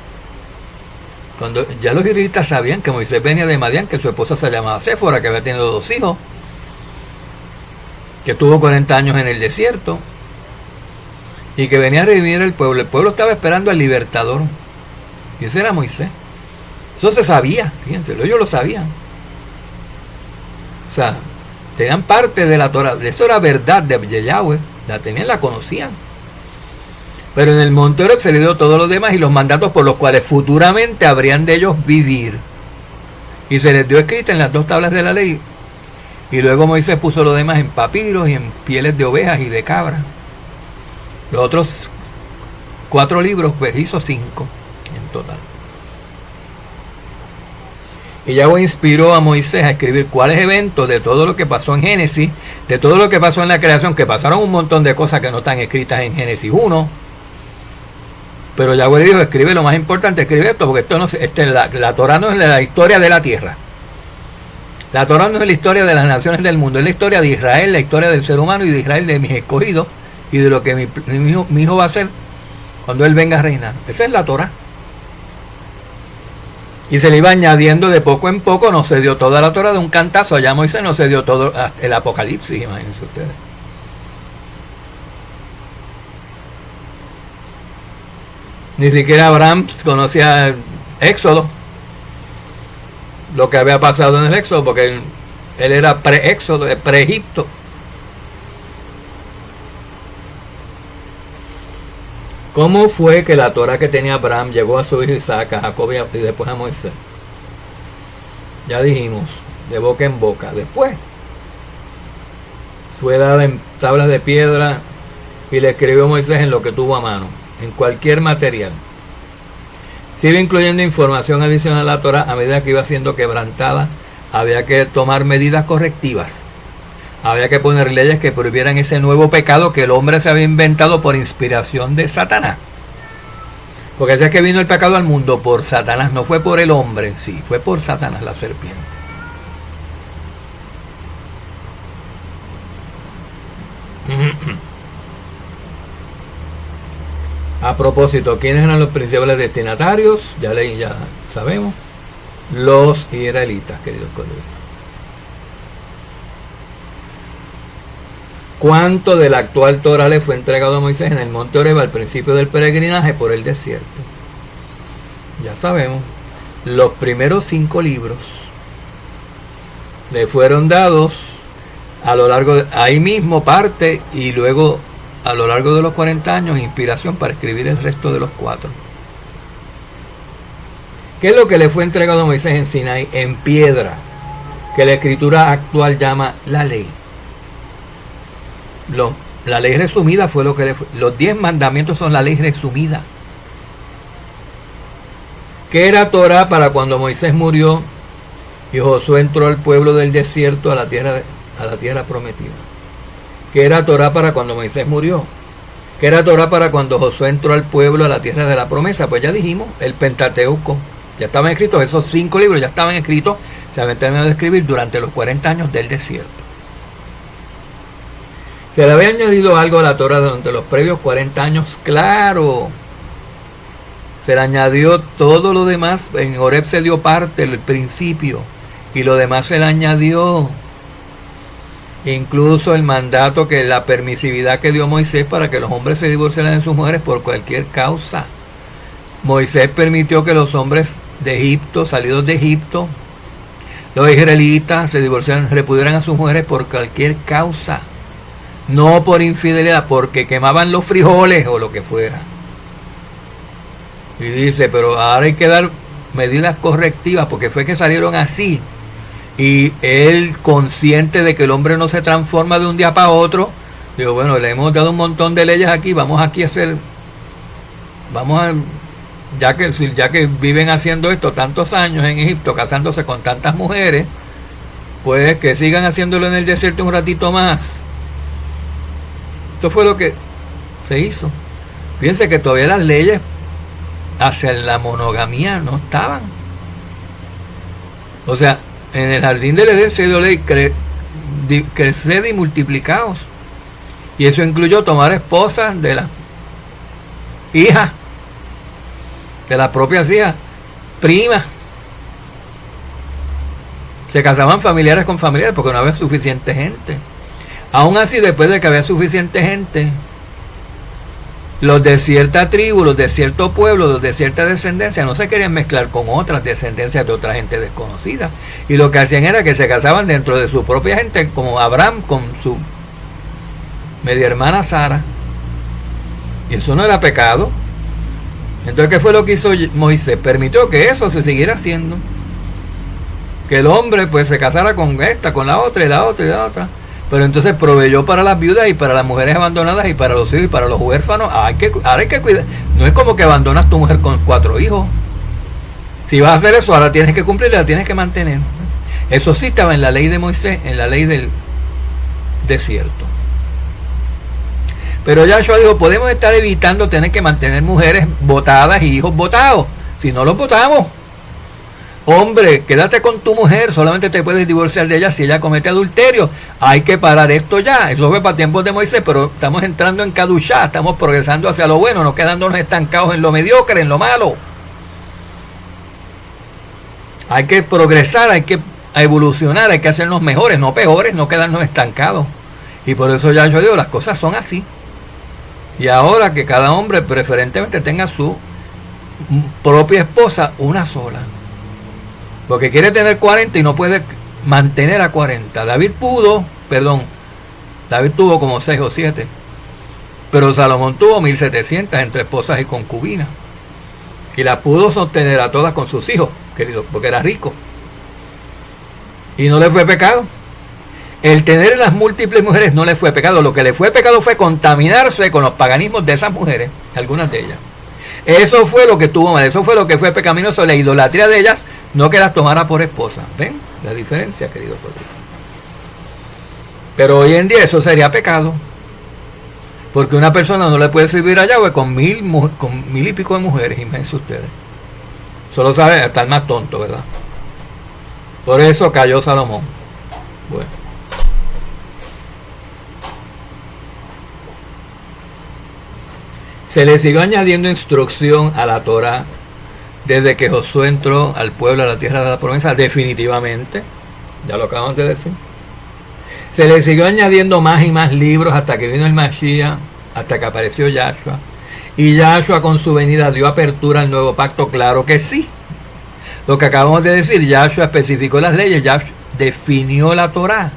Cuando ya los israelitas sabían que Moisés venía de Madián, que su esposa se llamaba Séfora, que había tenido 2 hijos, que tuvo 40 años en el desierto y que venía a redimir al pueblo. El pueblo estaba esperando al libertador y ese era Moisés. Eso se sabía, fíjense, ellos lo sabían. O sea, tenían parte de la Torah, eso era verdad de Yahweh, la tenían, la conocían. Pero en el monte Horeb se le dio todo lo demás y los mandatos por los cuales futuramente habrían de ellos vivir. Y se les dio escrita en las 2 tablas de la ley. Y luego Moisés puso lo demás en papiros y en pieles de ovejas y de cabras. Los otros 4 libros, pues hizo 5 en total. Y Yahweh inspiró a Moisés a escribir cuáles eventos de todo lo que pasó en Génesis, de todo lo que pasó en la creación, que pasaron un montón de cosas que no están escritas en Génesis 1. Pero Yahweh dijo, escribe lo más importante, escribe esto, porque esto no la Torah no es la historia de la tierra. La Torah no es la historia de las naciones del mundo, es la historia de Israel, la historia del ser humano y de Israel, de mis escogidos, y de lo que mi hijo va a hacer cuando él venga a reinar. Esa es la Torah. Y se le iba añadiendo de poco en poco, no se dio toda la Torah de un cantazo, allá Moisés no se dio todo el Apocalipsis, imagínense ustedes. Ni siquiera Abraham conocía Éxodo, lo que había pasado en el Éxodo, porque él era pre-Éxodo, pre-Egipto. ¿Cómo fue que la Torah que tenía Abraham llegó a su hijo Isaac, a Jacob y después a Moisés? Ya dijimos, de boca en boca. Después fue dada en tablas de piedra y le escribió Moisés en lo que tuvo a mano, en cualquier material. Sigue incluyendo información adicional a la Torah a medida que iba siendo quebrantada. Había que tomar medidas correctivas. Había que poner leyes que prohibieran ese nuevo pecado que el hombre se había inventado por inspiración de Satanás. Porque ese es que vino el pecado al mundo por Satanás, no fue por el hombre en sí, fue por Satanás, la serpiente. A propósito, ¿quiénes eran los principales destinatarios? Ya sabemos. Los israelitas, queridos colegas. ¿Cuánto de la actual Torah le fue entregado a Moisés en el monte Horeb al principio del peregrinaje por el desierto? Ya sabemos. Los primeros 5 libros le fueron dados a lo largo de ahí mismo parte, y luego a lo largo de los 40 años inspiración para escribir el resto de los 4. ¿Qué es lo que le fue entregado a Moisés en Sinaí? En piedra, que la escritura actual llama la ley. La ley resumida fue lo que le fue. Los 10 mandamientos son la ley resumida. ¿Qué era Torah para cuando Moisés murió y Josué entró al pueblo del desierto a la tierra prometida? ¿Qué era Torah para cuando Moisés murió? ¿Qué era Torah para cuando Josué entró al pueblo a la tierra de la promesa? Pues ya dijimos, el Pentateuco. Ya estaban escritos, esos 5 libros ya estaban escritos, se habían terminado de escribir durante los 40 años del desierto. ¿Se le había añadido algo a la Torah durante los previos 40 años? Claro. Se le añadió todo lo demás. En Horeb se dio parte, el principio, y lo demás se le añadió. Incluso el mandato, que la permisividad que dio Moisés para que los hombres se divorciaran de sus mujeres por cualquier causa. Moisés permitió que los hombres de Egipto, salidos de Egipto, los israelitas, se divorciaran, repudieran a sus mujeres por cualquier causa. No por infidelidad, porque quemaban los frijoles o lo que fuera. Y dice, pero ahora hay que dar medidas correctivas, porque fue que salieron así. Y él, consciente de que el hombre no se transforma de un día para otro, digo, bueno, le hemos dado un montón de leyes aquí, ya que viven haciendo esto tantos años en Egipto, casándose con tantas mujeres, pues que sigan haciéndolo en el desierto un ratito más. Esto fue lo que se hizo. Fíjense que todavía las leyes hacia la monogamía no estaban. O sea, en el jardín del Edén se dio ley, creced y multiplicaos. Y eso incluyó tomar esposas de las hijas, de las propias hijas, primas. Se casaban familiares con familiares porque no había suficiente gente. Aún así, después de que había suficiente gente, los de cierta tribu, los de cierto pueblo, los de cierta descendencia, no se querían mezclar con otras descendencias de otra gente desconocida. Y lo que hacían era que se casaban dentro de su propia gente, como Abraham con su media hermana Sara. Y eso no era pecado. Entonces, ¿qué fue lo que hizo Moisés? Permitió que eso se siguiera haciendo. Que el hombre pues se casara con esta, con la otra y la otra y la otra. Pero entonces proveyó para las viudas y para las mujeres abandonadas y para los hijos y para los huérfanos. Ahora hay que cuidar. No es como que abandonas tu mujer con 4 hijos. Si vas a hacer eso, ahora tienes que cumplir, la tienes que mantener. Eso sí estaba en la ley de Moisés, en la ley del desierto. Pero Yahshua dijo, podemos estar evitando tener que mantener mujeres botadas y hijos botados. Si no los botamos. Hombre, quédate con tu mujer, solamente te puedes divorciar de ella si ella comete adulterio. Hay que parar esto ya. Eso fue para tiempos de Moisés, pero estamos entrando en Kadushá, estamos progresando hacia lo bueno, no quedándonos estancados en lo mediocre, en lo malo. Hay que progresar, hay que evolucionar, hay que hacernos mejores, no peores, no quedarnos estancados. Y por eso ya yo digo, las cosas son así. Y ahora que cada hombre preferentemente tenga su propia esposa, una sola. Porque quiere tener 40 y no puede mantener a 40. David tuvo como 6 o 7. Pero Salomón tuvo 1700 entre esposas y concubinas. Y las pudo sostener a todas con sus hijos, querido, porque era rico. Y no le fue pecado. El tener las múltiples mujeres no le fue pecado. Lo que le fue pecado fue contaminarse con los paganismos de esas mujeres, algunas de ellas. Eso fue lo que tuvo mal, eso fue lo que fue pecaminoso, la idolatría de ellas, no que las tomara por esposa. ¿Ven la diferencia, querido Rodrigo? Pero hoy en día eso sería pecado. Porque una persona no le puede servir a Yahweh con mil y pico de mujeres, imagínense ustedes. Solo sabe estar más tonto, ¿verdad? Por eso cayó Salomón. Bueno. Se le siguió añadiendo instrucción a la Torá desde que Josué entró al pueblo a la tierra de la promesa, definitivamente. Ya lo acabamos de decir. Se le siguió añadiendo más y más libros hasta que vino el Mashiach, hasta que apareció Yahshua. Y Yahshua con su venida dio apertura al nuevo pacto, claro que sí. Lo que acabamos de decir, Yahshua especificó las leyes, Yahshua definió la Torá,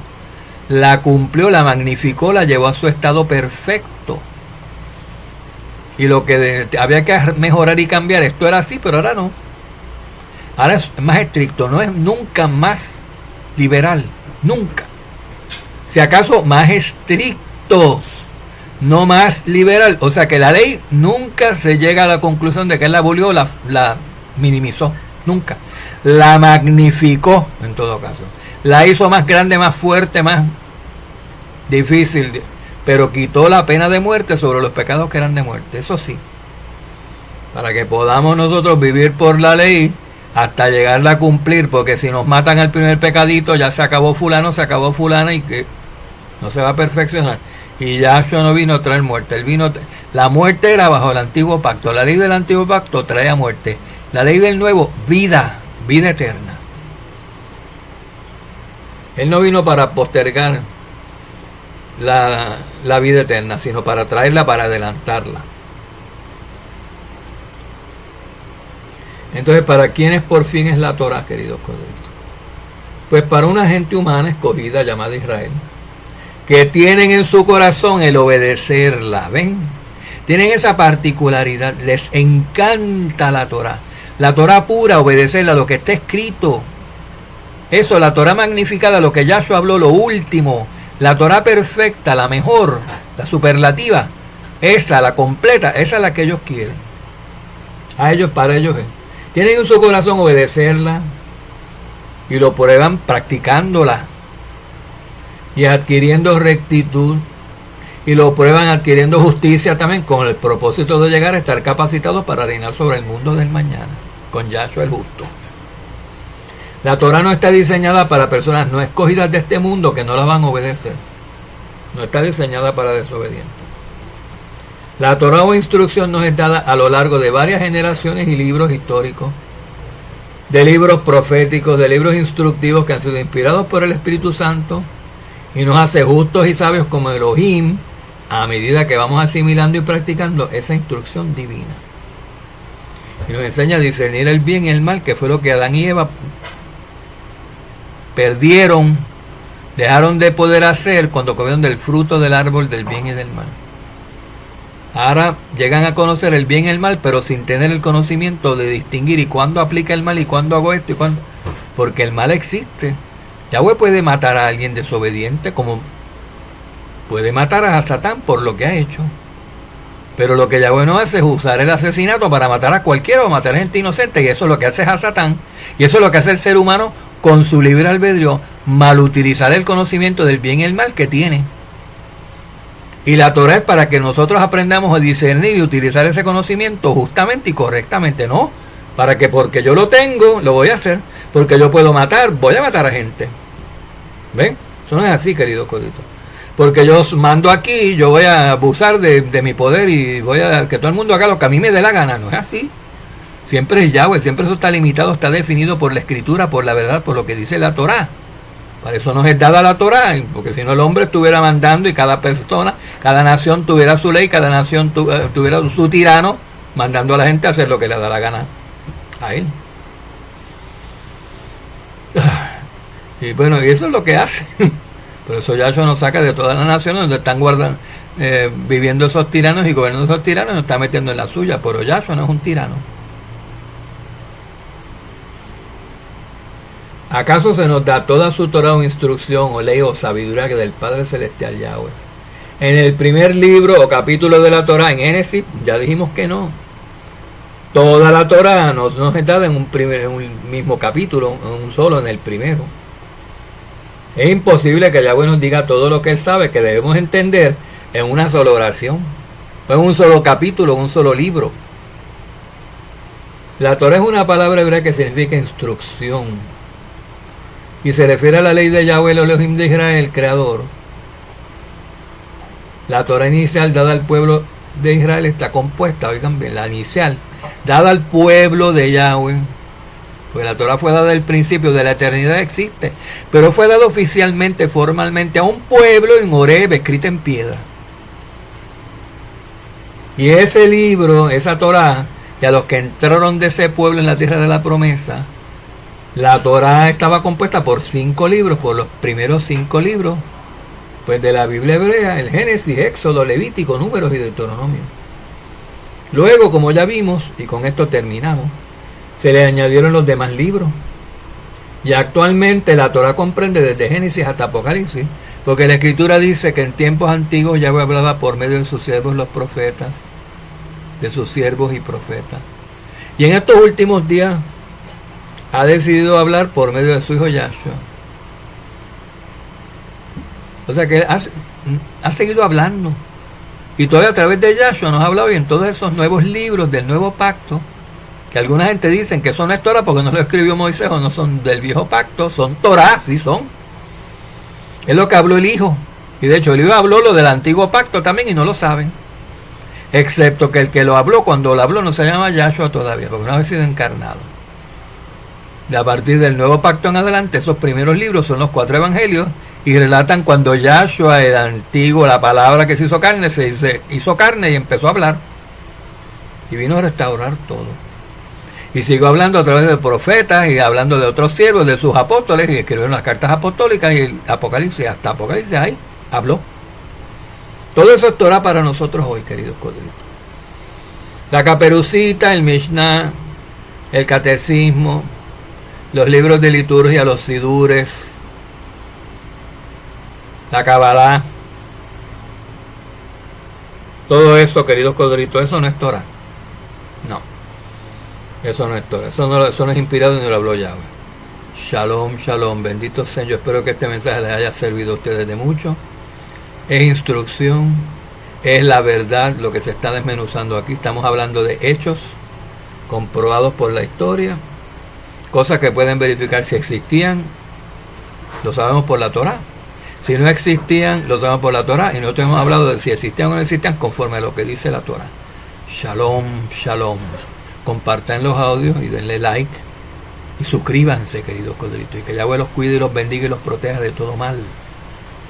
la cumplió, la magnificó, la llevó a su estado perfecto. Y lo que había que mejorar y cambiar, esto era así, pero ahora no. Ahora es más estricto, no es nunca más liberal, nunca. Si acaso más estricto, no más liberal. O sea que la ley nunca se llega a la conclusión de que él la abolió, la minimizó, nunca. La magnificó en todo caso. La hizo más grande, más fuerte, más difícil, pero quitó la pena de muerte sobre los pecados que eran de muerte, eso sí. Para que podamos nosotros vivir por la ley hasta llegarla a cumplir, porque si nos matan al primer pecadito, ya se acabó fulano, se acabó fulana y que no se va a perfeccionar. Y Yahshua no vino a traer muerte, la muerte era bajo el antiguo pacto, la ley del antiguo pacto traía muerte, la ley del nuevo, vida eterna. Él no vino para postergar la vida eterna, sino para traerla, para adelantarla. Entonces, ¿para quiénes por fin es la Torá, queridos codritos? Pues para una gente humana escogida llamada Israel, que tienen en su corazón el obedecerla, ¿ven? Tienen esa particularidad, les encanta la Torá. La Torá pura, obedecerla, lo que está escrito. Eso, la Torá magnificada, lo que Yahshua habló, lo último. La Torá perfecta, la mejor, la superlativa, esa, la completa, esa es la que ellos quieren. Para ellos es. Tienen en su corazón obedecerla y lo prueban practicándola y adquiriendo rectitud, y lo prueban adquiriendo justicia también, con el propósito de llegar a estar capacitados para reinar sobre el mundo del mañana, con Yahshua el justo. La Torá no está diseñada para personas no escogidas de este mundo que no la van a obedecer. No está diseñada para desobedientes. La Torá o instrucción nos es dada a lo largo de varias generaciones y libros históricos, de libros proféticos, de libros instructivos que han sido inspirados por el Espíritu Santo y nos hace justos y sabios como Elohim, a medida que vamos asimilando y practicando esa instrucción divina. Y nos enseña a discernir el bien y el mal, que fue lo que Adán y Eva perdieron, dejaron de poder hacer cuando comieron del fruto del árbol del bien y del mal. Ahora llegan a conocer el bien y el mal, pero sin tener el conocimiento de distinguir y cuándo aplica el mal y cuándo hago esto y cuándo. Porque el mal existe. Yahweh puede matar a alguien desobediente, como puede matar a Satán por lo que ha hecho. Pero lo que Yahweh no hace es usar el asesinato para matar a cualquiera o matar a gente inocente, y eso es lo que hace a Satán, y eso es lo que hace el ser humano con su libre albedrío, mal utilizar el conocimiento del bien y el mal que tiene. Y la Torah es para que nosotros aprendamos a discernir y utilizar ese conocimiento justamente y correctamente, no para que porque yo lo tengo, lo voy a hacer, porque yo puedo matar, voy a matar a gente. ¿Ven? Eso no es así, queridos coditos. Porque yo mando aquí, yo voy a abusar de mi poder y voy a que todo el mundo haga lo que a mí me dé la gana. No es así. Siempre es Yahweh, siempre eso está limitado, está definido por la Escritura, por la verdad, por lo que dice la Torah. Para eso nos es dada la Torah, porque si no el hombre estuviera mandando y cada persona, cada nación tuviera su ley, cada nación tuviera su tirano, mandando a la gente a hacer lo que le da la gana a él. Y bueno, y eso es lo que hace. Por eso Yahshua nos saca de todas las naciones donde están viviendo esos tiranos y gobernando esos tiranos, y nos está metiendo en la suya. Pero Yahshua no es un tirano. ¿Acaso se nos da toda su Torah o instrucción o ley o sabiduría que del Padre Celestial Yahweh? En el primer libro o capítulo de la Torah, en Génesis, ya dijimos que no. Toda la Torah nos es dada en un mismo capítulo, en un solo, en el primero. Es imposible que Yahweh nos diga todo lo que Él sabe, que debemos entender en una sola oración, o en un solo capítulo, en un solo libro. La Torah es una palabra hebrea que significa instrucción. Y se refiere a la ley de Yahweh, el Elohim de Israel, el Creador. La Torah inicial dada al pueblo de Israel está compuesta, oigan bien, la inicial, dada al pueblo de Yahweh. Pues la Torah fue dada al principio, de la eternidad existe, pero fue dada oficialmente, formalmente, a un pueblo en Horeb, escrita en piedra. Y ese libro, esa Torah, y a los que entraron de ese pueblo en la tierra de la promesa, la Torah estaba compuesta por 5 libros, por los primeros 5 libros, pues de la Biblia hebrea, el Génesis, Éxodo, Levítico, Números y Deuteronomio. Luego, como ya vimos, y con esto terminamos, se le añadieron los demás libros. Y actualmente la Torah comprende desde Génesis hasta Apocalipsis, porque la Escritura dice que en tiempos antiguos Yahweh hablaba por medio de sus siervos los profetas, de sus siervos y profetas. Y en estos últimos días ha decidido hablar por medio de su hijo Yahshua. O sea que él ha seguido hablando. Y todavía a través de Yahshua nos ha hablado, y en todos esos nuevos libros del nuevo pacto, que alguna gente dicen que son Torah porque no lo escribió Moisés o no son del viejo pacto, son Torah, sí son. Es lo que habló el hijo. Y de hecho el hijo habló lo del antiguo pacto también y no lo saben. Excepto que el que lo habló, cuando lo habló, no se llama Yahshua todavía, porque no ha sido encarnado. De a partir del nuevo pacto en adelante, esos primeros libros son los 4 evangelios y relatan cuando Yahshua, el antiguo, la palabra que se hizo carne y empezó a hablar y vino a restaurar todo. Y siguió hablando a través de profetas y hablando de otros siervos, de sus apóstoles, y escribieron las cartas apostólicas y el Apocalipsis, hasta Apocalipsis ahí habló. Todo eso es Torah para nosotros hoy, queridos codritos. La Caperucita, el Mishnah, el Catecismo, los libros de liturgia, los sidures, la Kabbalah, todo eso, queridos codritos, eso no es Torah. No, eso no es Torah, eso no es inspirado ni lo habló Yahweh. Shalom, shalom, bendito sea. Yo espero que este mensaje les haya servido a ustedes de mucho. Es instrucción, es la verdad lo que se está desmenuzando aquí. Estamos hablando de hechos comprobados por la historia, cosas que pueden verificar si existían, lo sabemos por la Torah. Si no existían, lo sabemos por la Torah. Y nosotros hemos hablado de si existían o no existían conforme a lo que dice la Torah. Shalom, shalom. Compartan los audios y denle like. Y suscríbanse, queridos codritos. Y que Yahweh los cuide y los bendiga y los proteja de todo mal.